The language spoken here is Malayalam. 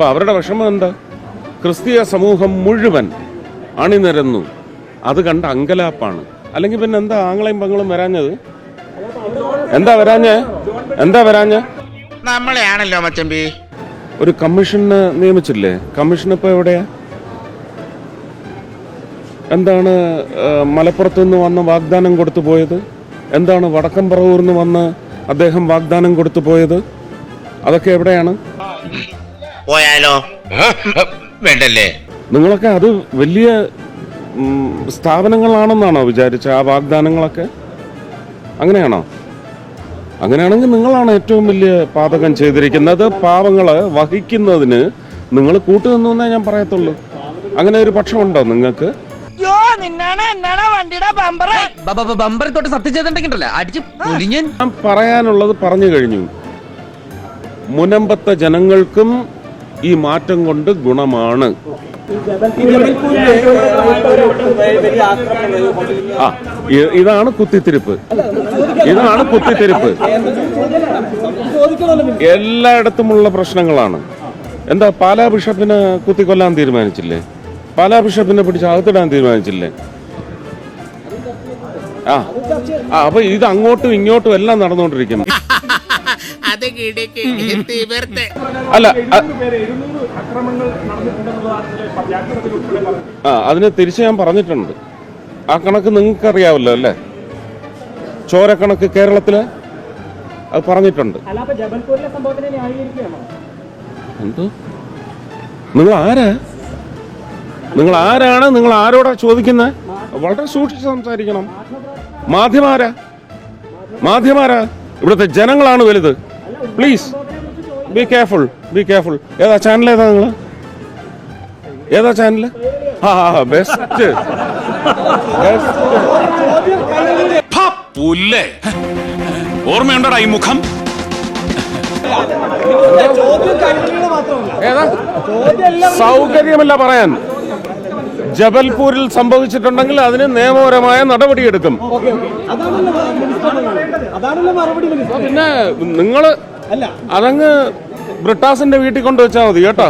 അപ്പൊ അവരുടെ വിഷമം എന്താ? ക്രിസ്തീയ സമൂഹം മുഴുവൻ അണിനിരന്നു, അത് കണ്ട അങ്കലാപ്പാണ്. അല്ലെങ്കിൽ പിന്നെ എന്താ ആങ്ങളെയും പെങ്ങളും വരാഞ്ഞത്? എന്താ വരാഞ്ഞ്? നമ്മളെയാണല്ലോ മച്ചമ്പി. ഒരു കമ്മീഷന് നിയമിച്ചില്ലേ? കമ്മീഷൻ ഇപ്പൊ എവിടെയാ? എന്താണ് മലപ്പുറത്ത് നിന്ന് വന്ന് വാഗ്ദാനം കൊടുത്തു പോയത്? എന്താണ് വടക്കം പറവൂരിൽ നിന്ന് വന്ന് അദ്ദേഹം വാഗ്ദാനം കൊടുത്തു പോയത്? അതൊക്കെ എവിടെയാണ്? പോയാലോ? വേണ്ടല്ലേ? നിങ്ങളൊക്കെ അത് വലിയ സ്ഥാപനങ്ങളാണെന്നാണോ വിചാരിച്ച? ആ വാഗ്ദാനങ്ങളൊക്കെ അങ്ങനെയാണോ? അങ്ങനെയാണെങ്കിൽ നിങ്ങളാണ് ഏറ്റവും വലിയ പാതകം ചെയ്തിരിക്കുന്നത്. പാവങ്ങളെ വഹിക്കുന്നതിന് നിങ്ങൾ കൂട്ടുനിന്നേ ഞാൻ പറയത്തുള്ളൂ. അങ്ങനെ ഒരു പക്ഷമുണ്ടോ നിങ്ങൾക്ക്? ഞാൻ പറയാനുള്ളത് പറഞ്ഞു കഴിഞ്ഞു. മുനമ്പത്തെ ജനങ്ങൾക്കും ഈ മാറ്റം കൊണ്ട് ഗുണമാണ്. ഇതാണ് കുത്തിത്തിരിപ്പ്. എല്ലായിടത്തുമുള്ള പ്രശ്നങ്ങളാണ്. എന്താ പാലാ ബിഷപ്പിനെ കുത്തിക്കൊല്ലാൻ തീരുമാനിച്ചില്ലേ? പാലാ ബിഷപ്പിനെ പിടിച്ച് അകത്തിടാൻ തീരുമാനിച്ചില്ലേ? അപ്പൊ ഇത് അങ്ങോട്ടും ഇങ്ങോട്ടും എല്ലാം നടന്നുകൊണ്ടിരിക്കുന്നു. അല്ല, അതിന് തിരിച്ച് ഞാൻ പറഞ്ഞിട്ടുണ്ട്. ആ കണക്ക് നിങ്ങൾക്ക് അറിയാവല്ലോ അല്ലേ? ചോരക്കണക്ക് കേരളത്തില് അത് പറഞ്ഞിട്ടുണ്ട്. എന്തോ നിങ്ങൾ ആരാണ്? നിങ്ങൾ ആരോടാ ചോദിക്കുന്നത്? വളരെ സൂക്ഷിച്ച് സംസാരിക്കണം. മാധ്യമാരാ ഇവിടുത്തെ ജനങ്ങളാണ് വലുത്. Please be careful. ഏതാ ചാനൽ? ഏതാ ചാനൽ? ബെസ്റ്റ്. ഓർമ്മയുണ്ടോടാ ഈ മുഖം? സൗകര്യമല്ല പറയാൻ. ജബൽപൂരിൽ സംഭവിച്ചിട്ടുണ്ടെങ്കിൽ അതിന് നിയമപരമായ നടപടിയെടുക്കും. പിന്നെ നിങ്ങള് അതങ്ങ് ബ്രിട്ടാസിന്റെ വീട്ടിൽ കൊണ്ടുവച്ചാൽ മതി കേട്ടോ.